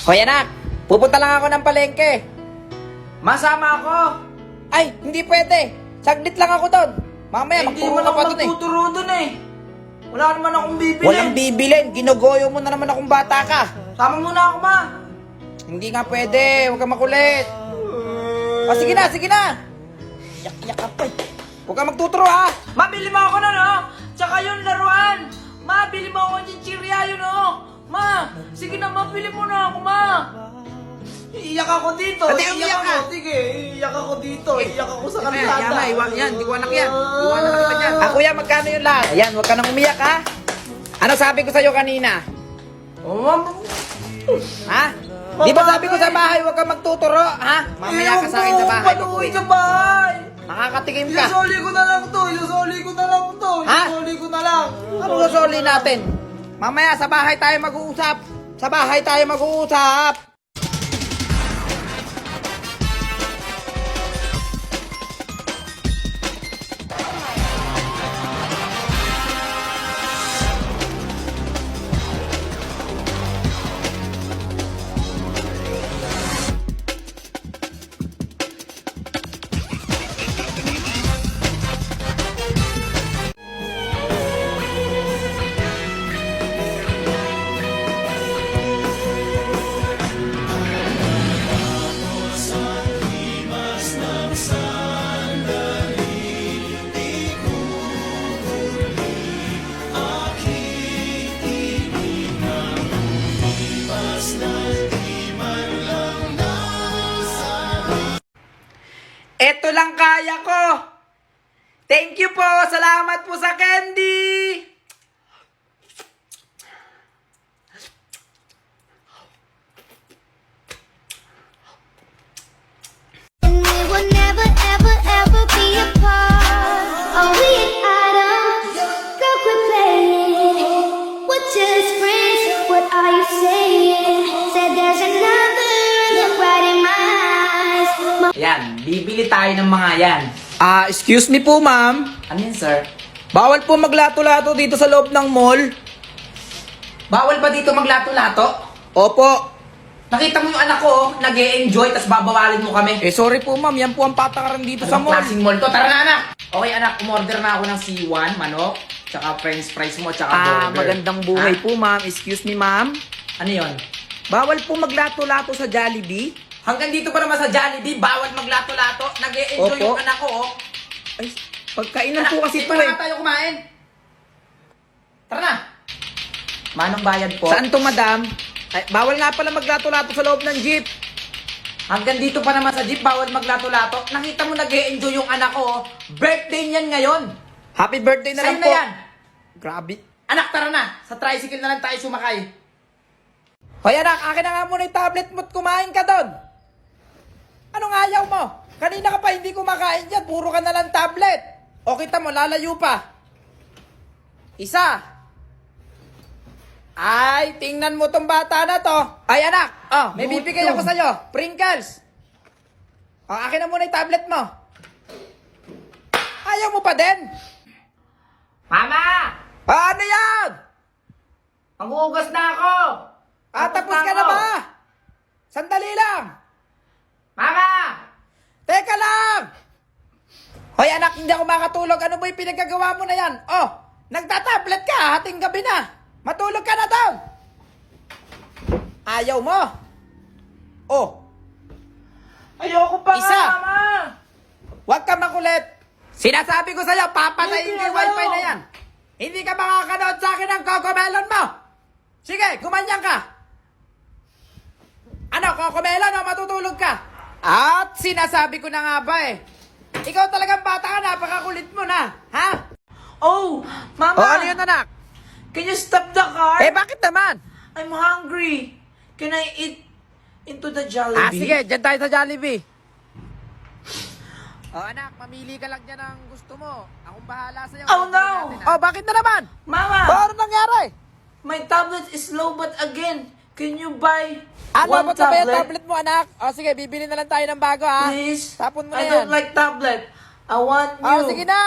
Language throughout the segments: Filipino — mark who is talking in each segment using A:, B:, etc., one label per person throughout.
A: Hoy anak, pupunta lang ako ng palengke.
B: Masama ako.
A: Ay, hindi pwede. Saglit lang ako doon. Mamaya,
B: Hindi
A: magturo
B: mo
A: ka
B: ako
A: pa doon eh.
B: magtuturo dun eh. Wala naman akong bibili.
A: Walang bibilin. Ginogoyo mo na naman akong bata ka.
B: Sama mo na ako, ma.
A: Hindi nga pwede. Huwag kang makulit. O, sige na, sige na. Yak-yak ka pa eh. Huwag kang magtuturo ha.
B: Mabili mo ako na, no? Tsaka yung laruan. Ma, bili mo ako yung chichirya yun, no? Ma, sige na, mabili mo na ako, ma. Iiyak ako dito.
A: Pati umiyak ka.
B: Sige, iiyak ako dito. Iiyak ako sa kalsada.
A: Yama, iwan yan. Di ko anak yan. Iwanan ka naman yan. Ah, kuya, magkano yung lahat? Ayan, huwag ka nang umiyak ha. Ano sabi ko sa'yo kanina?
B: Oh, ma'am.
A: Ha? Di ba sabi ko sa bahay, huwag kang magtuturo, ha? Mamaya ka sa akin sa bahay.
B: Panuwi sa bahay.
A: Makakatikim ka.
B: Isusoli ko na lang to. Isusoli ko na lang to.
A: Ha?
B: Isusoli ko na lang.
A: Ano susuli natin? Mamaya sa bahay tayo mag-uusap. Sa bahay tayo mag-uusap. Ito lang kaya ko. Thank you po. Salamat po sa candy.
C: And we will never, ever, ever be apart. Are we an item? Girl, quit playing. We're just friends. What are you saying? Said there's another look right in my eyes.
B: Yan, bibili tayo ng mga yan.
A: Excuse me po, ma'am.
B: Ano yan, sir?
A: Bawal po maglato-lato dito sa loob ng mall.
B: Bawal ba dito maglato-lato?
A: Opo.
B: Nakita mo yung anak ko, nag-e-enjoy, tas babawalin mo kami.
A: Sorry po, ma'am. Yan po ang patakaran dito sa
B: Anong
A: mall.
B: klaseng mall to? Tara na, anak! Okay, anak, umorder na ako ng C1, manok, tsaka french fries mo, tsaka burger.
A: Magandang buhay
B: Ha?
A: po, ma'am. Excuse me, ma'am.
B: Ano yon?
A: Bawal po maglato-lato sa Jollibee.
B: Hanggang dito pa naman sa Jollibee, bawal maglato-lato. Nag-e-enjoy
A: Opo.
B: yung anak ko, oh.
A: Ay, pagkainan
B: Anak,
A: po kasi
B: dito
A: ito
B: na
A: eh.
B: nga tayo kumain. Tara na. Manong bayad po.
A: Saan to, madam? Ay, bawal nga pala maglato-lato sa loob ng jeep.
B: Hanggang dito pa naman sa jeep, bawal maglato-lato. Nakita mo nag-e-enjoy yung anak ko, oh. Birthday niyan ngayon.
A: Happy birthday na lang
B: Sa'yo
A: po.
B: na yan.
A: Grabe.
B: Anak, tara na. Sa tricycle na lang tayo sumakay.
A: Hoy anak, akin na nga muna yung tablet mo at kumain ka doon. Anong ayaw mo? Kanina ka pa hindi kumakain dyan, puro ka na lang tablet. O kita mo, lalayo pa. Isa. Ay, tingnan mo tong bata na to. Ay anak, may bibigay ako sa'yo. Pringles. Akin na muna yung tablet mo. Ayaw mo pa din?
B: Mama!
A: Ano yan?
B: Mag-uugas na ako!
A: Tapos ka na ba? Sandali lang.
B: Mama!
A: Teka lang! Hoy anak, hindi ako makatulog. Ano ba yung pinagagawa mo na yan? Nagtatablet ka, hating gabi na. Matulog ka na daw. Ayaw mo.
B: Ayoko pa
A: Isa.
B: nga, Mama!
A: Huwag ka makulit. Sinasabi ko sa'yo, papatayin
B: Hindi,
A: ko yung
B: ayaw.
A: wifi na yan. Hindi ka makakanood sa akin ng Cocomelon mo. Sige, gumanyan ka. Ano, Cocomelon o matutulog ka? At sinasabi ko na nga ba eh. Ikaw talagang bata ka, napakakulit mo na. Ha?
B: Oh! Mama!
A: Ano yun anak?
B: Can you stop the car?
A: Bakit naman?
B: I'm hungry. Can I eat into the Jollibee?
A: Sige, dyan tayo sa Jollibee. Anak, mamili ka lang dyan ng gusto mo. Akong bahala sa'yo.
B: Oh, no!
A: Bakit na naman?
B: Mama!
A: Ano nangyari?
B: My tablet is low but again, can you buy
A: Ano
B: one
A: ba sabi yung
B: tablet?
A: tablet mo, anak? Sige, bibili na lang tayo ng bago, ha?
B: Please?
A: Tapon mo na
B: I
A: yan.
B: don't like tablet. I want you.
A: Sige na.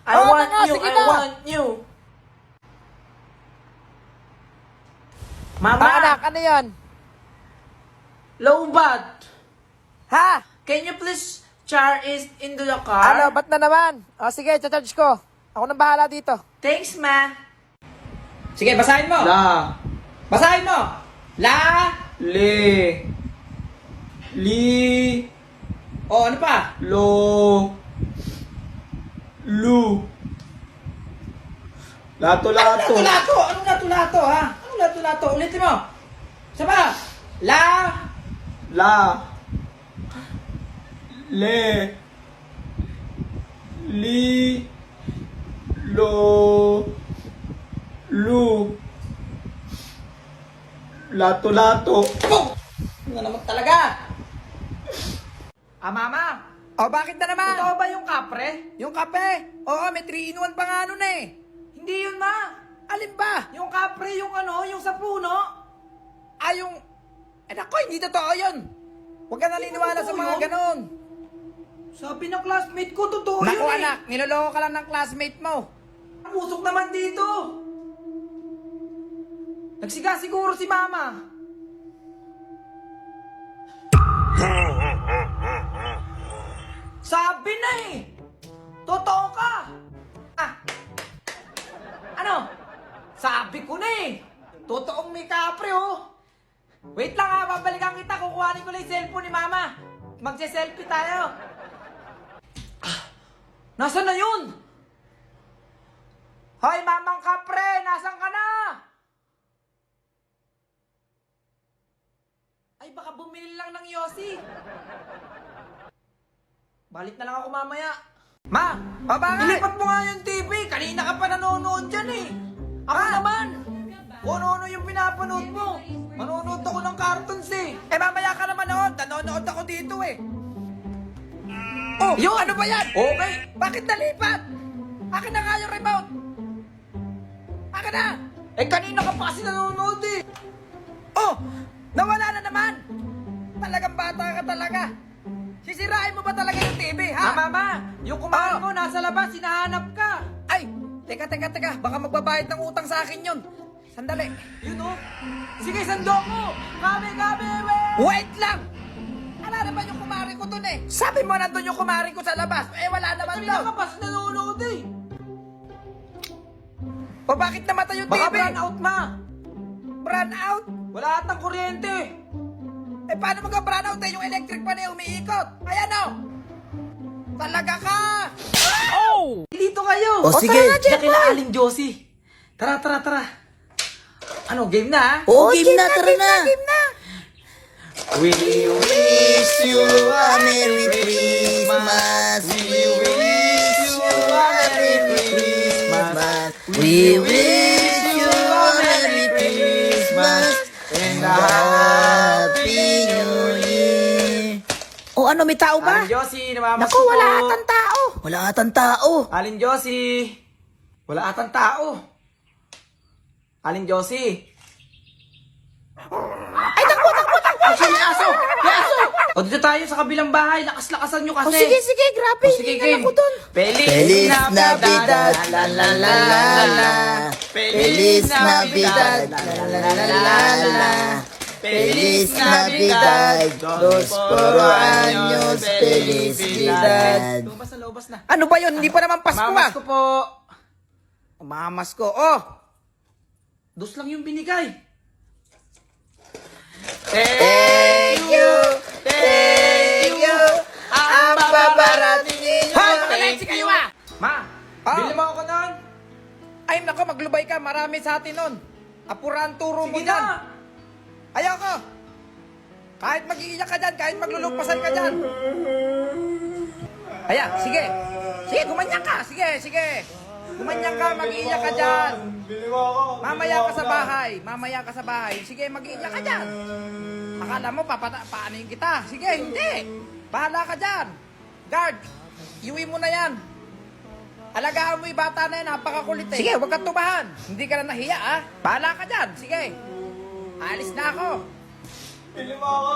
B: I
A: Oo
B: want
A: na nga,
B: you.
A: sige
B: I
A: na.
B: want you. Mama!
A: Anak, ano yan?
B: Lowbat,
A: Ha?
B: can you please charge it into the car?
A: Ano, ba't na naman? O sige, charge ko. Ako nang bahala dito.
B: Thanks, ma.
A: Sige, basahin mo.
B: La.
A: Basahin mo. La.
B: Le. Li.
A: O, ano pa?
B: Lo. Lu. Lato-lato.
A: Lato-lato. Anong lato-lato, ha? Anong lato-lato? Ulitin mo. Isa pa. La.
B: La. Le. Li. Lo. Lu. Lato-lato.
A: Oh! Ano naman talaga? Mama. O, bakit na naman?
B: Totoo ba yung kapre?
A: Yung kape. Oo, may 3-in-1 pa nga nun eh.
B: Hindi yun, ma.
A: Alin ba?
B: Yung kapre, yung ano, yung sa puno.
A: Yung... nako, hindi totoo yun. Huwag ka naniniwala sa mga
B: yun?
A: ganon.
B: Sabi ng classmate ko, totoo
A: Naku,
B: yun eh.
A: anak, niloloko ka lang ng classmate mo.
B: Pusok naman dito. Nagsiga siguro si mama. Sabi na eh. Totoo ka. Ano? Sabi ko na eh. Totoong may kapre oh. Wait lang ha, babalikan kita. Kukuhanin ko lang yung cellphone ni mama. Magse-selfie tayo. Nasaan na yun? Hoy, mamang kapre! Nasaan ka na? Ay, baka bumili lang ng Yossi. Balik na lang ako mamaya. Ma!
A: Bakit?
B: Ilipat mo nga yung TV. Kanina ka pa nanonood dyan eh. Ako naman. Kung ano-ano yung pinapanood mo. Manonood ako ng cartoons eh.
A: Mamaya ka naman noon. Nanonood ako dito eh. Oh,
B: Yun.
A: ano ba yan?
B: Okay.
A: Bakit nalipat? Akin na nga yung remote. Akin na.
B: Eh, kanina ka pa kasi nanonood eh.
A: Oh, nawala na naman. Talagang bata ka talaga. Sisirain mo ba talaga yung TV, ha?
B: Mama, yung kumain
A: Oh.
B: mo nasa labas, hinahanap ka.
A: Ay, teka. Baka magbabayad ng utang sa akin yun. Sandali.
B: Yun oh. Sige, sando ko. Kami, we.
A: Wait lang! Ala naman yung kumari ko dun eh. Sabi mo nandun yung kumari ko sa labas. Wala naman
B: Kanina
A: daw.
B: ka pa kasi nanonood eh.
A: O bakit namatay yung
B: Baka
A: TV?
B: brownout out, ma.
A: Brown out?
B: Wala atang kuryente.
A: Paano mag-brown out yung electric pan umiikot? Ayan o! Talaga ka! Oh!
B: Dito kayo.
A: O, sige. Tara na,
B: Diyan
A: Jeboy.
B: kila Aling Josie. Tara. Ano, game na ha?
A: Oh, game na, game na.
B: We wish you a Merry Christmas. We wish you a Merry Christmas. We wish you a Merry Christmas and a Happy New Year.
A: O ano, may tao ba?
B: Aling Josie, namamas
A: Naku, wala atang tao. Wala atang tao.
B: Aling Josie. Wala atang tao. Aling Josie.
A: Ay, takbo.
B: May aso! O dito tayo sa kabilang bahay. Lakas-lakasan nyo kasi.
A: Sige, grabe.
B: O, sige,
A: Hingal
B: game.
A: ako dun.
B: Feliz Navidad. La la la la la. Feliz Navidad. La la la la la. Feliz Navidad. Dos poro años. Felicidad. Lumabas na.
A: Ano ba yun? Hindi pa naman Pasko
B: Mamas
A: ah.
B: ko po.
A: Mamas ko. Oh!
B: Dos lang yung binigay. Thank you. Ang babarating ninyo.
A: Hoy, makinig kayo ah!
B: Ma,
A: Ah.
B: bili mo ako nun.
A: Ay, nako, maglubay ka. Marami sa atin nun. Apuran turo mo
B: Sige
A: dyan.
B: na.
A: Ayoko. Kahit mag-iiyak ka dyan, kahit maglulupasan ka dyan. Aya, sige. Sige, gumanyan ka. Sige. Gumanyan ka, mag-iiyak ka dyan.
B: Bili mo ako.
A: Mamaya ka sa bahay. Sige, mag-iiyak ka dyan. Akala mo, paanoin kita. Sige, hindi. Bahala ka dyan. Guard, iuwi mo na yan. Alagaan mo yung bata na yan, napakakulit eh. Sige, huwag kang tumahan. Hindi ka na nahiya, ah. Bahala ka dyan. Sige. Alis na ako.
B: Bili mo ako.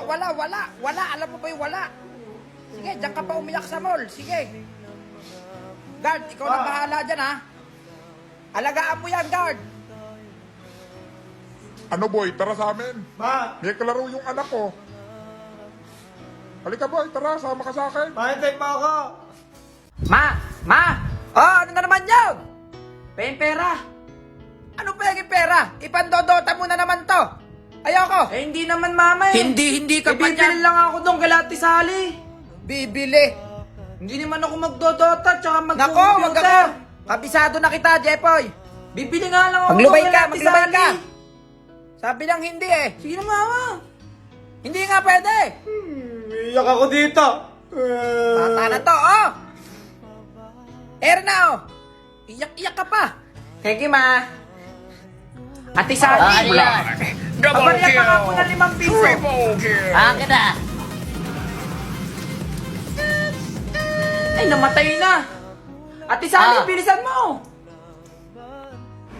A: Wala ka, wala. Alam mo ba yung wala? Sige, diyan ka pa umiyak sa mall. Sige. Guard, ikaw na bahala dyan, ha? Alagaan mo yan, guard.
D: Ano boy, tara sa amin.
E: Ma,
D: May kalaro yung anak ko. Halika boy, tara, sama ka sa akin.
E: mahintay pa ako.
A: Ma! Oh, ano na naman yun?
B: Pera.
A: Ano pegi pera? Ipandodota mo na naman to. Ayoko.
B: Eh, hindi naman mama eh.
A: Hindi ka pa
B: Bibili
A: dyan.
B: lang ako doon kay Ate Sally.
A: Bibili.
B: Hindi naman ako magdodota tsaka
A: Nako, wag
B: mag-computer.
A: ako. Kabisado na kita, Jepoy.
B: Bibili nga lang ako
A: Maglubay
B: doon kay
A: ka,
B: Ate
A: maglubay
B: Sally.
A: ka. Sabi lang hindi eh.
B: Sige na mama.
A: Hindi nga pwede.
E: Iyak ako dito.
A: Tata na to, oh. Na, oh. Iyak-iyak ka pa.
B: Kaya ma. Ate Sally. Pabarya pa nga po ng 5 piso.
F: Akin na.
B: Ay, namatay na. Ate Sally,
F: Ah.
B: bilisan mo.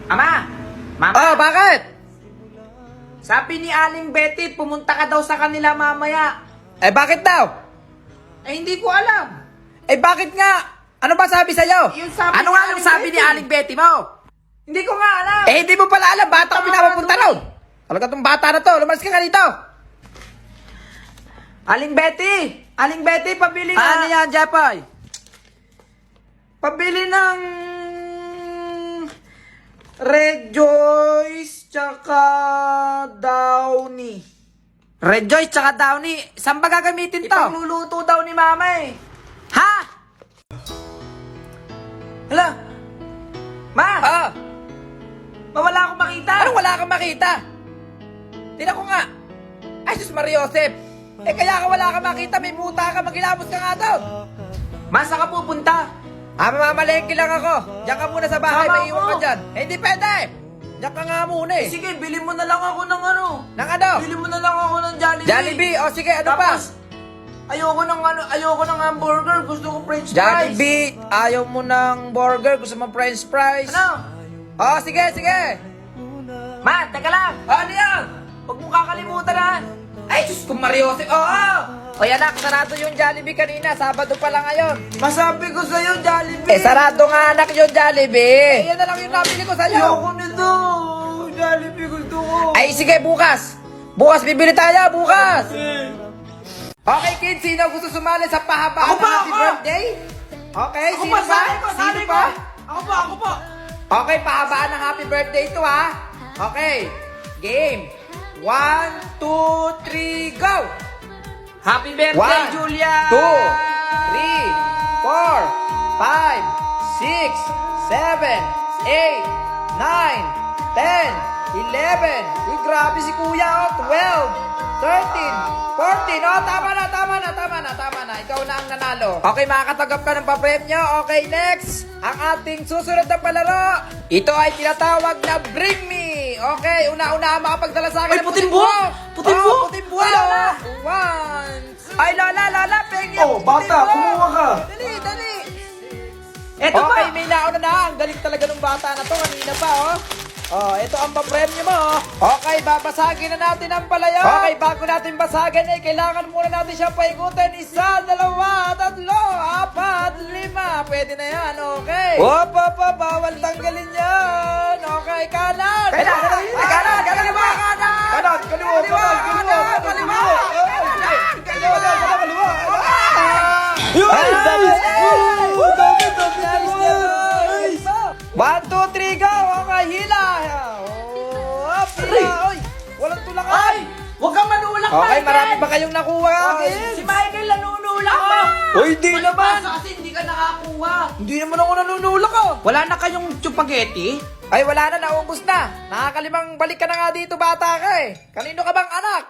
B: Ama. Mama.
A: Oh, bakit?
B: Sabi ni Aling Betty, pumunta ka daw sa kanila mamaya.
A: Eh, bakit daw?
B: Eh, hindi ko alam.
A: Eh, bakit nga? Ano ba sabi sa'yo?
B: Yung sabi
A: Ano
B: ni
A: nga
B: Aling
A: yung sabi ni
B: Betty?
A: Aling Betty mo?
B: Hindi ko nga alam.
A: Eh, hindi mo pala alam. Bata ko pinapapunta ron. Talaga tong bata na to. Lumalas ka nga dito.
B: Aling Betty, pabili nga.
A: Ano yan, Jepoy?
B: Pabili ng Red Joyce tsaka Downy.
A: Red Joyce tsaka Downy. Saan ba gagamitin to?
B: Ipangluluto daw ni mama eh.
A: Ha?
B: Hala. Ma,
A: Oh,
B: mawala akong makita.
A: anong wala kang makita? Tingnan ko nga. Ay, sus Mariosep. Eh, kaya ka wala kang makita. May buta ka. Magilabot ka nga doon.
B: Ma, saan ka pupunta?
A: Mamamalengke lang ako. Diyan ka muna sa bahay.
B: Sama
A: May iwan ka
B: ako.
A: dyan. Eh, hindi pwede. Diyan ka nga muna eh.
B: Sige, bili mo na lang ako ng ano.
A: Nang ano?
B: Bili mo na lang ako ng Jollibee.
A: Jollibee. O sige, ano pa?
B: Tapos, ayoko ng hamburger. Gusto ko french fries.
A: Jollibee. Ayaw mo ng burger. Gusto mo french fries.
B: Ano?
A: O, sige, sige.
B: Ma, teka lang.
A: Ano yan?
B: Huwag mo kakalimutan ha.
A: Ay, Diyos ko, Mariosep. Oo. O yan, anak, sarado yung Jollibee kanina. Sabado pa lang ngayon.
B: Masabi ko sa'yo, Jollibee.
A: Eh, sarado nga anak yung Jollibee. Eh, yan na lang yung nabili ko sa'yo.
B: Ayoko nito. Jollibee gusto ko.
A: Ay, sige, bukas. Bukas, bibili tayo, bukas. Okay, kids, sino gusto sumali sa pahabaan
B: Ako
A: ng
B: pa,
A: happy
B: ako.
A: birthday? Okay,
B: Ako
A: sino
B: pa,
A: pa?
B: sali ko,
A: Sino
B: sali
A: pa?
B: ko. Ako pa.
A: Okay, pahabaan ng happy birthday ito, ha? Okay, game. 1, 2, 3, go!
B: Happy birthday,
A: 1,
B: Julia.
A: 2, 3, 4, 5, 6, 7, 8, 9, 10, 11. Uy, grabe si kuya, oh. 12, 13, 14. Oh, tama na. Ikaw na ang nanalo. Okay, makakatanggap ka ng papremyo. Okay, next. Ang ating susunod na palaro. Ito ay tinatawag na Bring Me. Okay, una-una ang makapagdala sa akin
B: Ay,
A: ng
B: puting buhok! Puting
A: Oh,
B: buhok!
A: puting buhok.
B: Ay, Lola!
A: One. Ay, Lola, pengyan.
E: Oh, bata, kumuha ka.
A: Dali.
B: Eto
A: Okay,
B: pa.
A: may nauna na. Ang galing talaga ng bata na to. Kanina pa, oh. Oh, ito ang papremyo mo, oh. Okay, babasagin na natin ang palayo. Okay, bago natin basagin, eh, kailangan muna natin siyang paikutin. 1, 2, 3, 4, 5. Pwede na yan, okay. Hop, bawal tanggalin yan. Okay, kanan. Kanan. Kaliwa.
E: Kanan, kaliwa.
A: Nice. 1, 2, 3, go. Okay, hila. Oh, hila. Oy, walang tulak.
B: Ay! Huwag kang manulak,
A: Okay,
B: Michael!
A: marami ba kayong nakuha?
B: Si Michael nanunulak ko!
A: Uy, hindi naman.
B: Kasi hindi ka nakakuha.
A: Hindi naman ako nanunulak, oh.
B: Wala na kayong spaghetti?
A: Ay, wala na, naubos na. Nakakalimang balik ka na nga dito, bata ka eh. Kanino ka bang anak?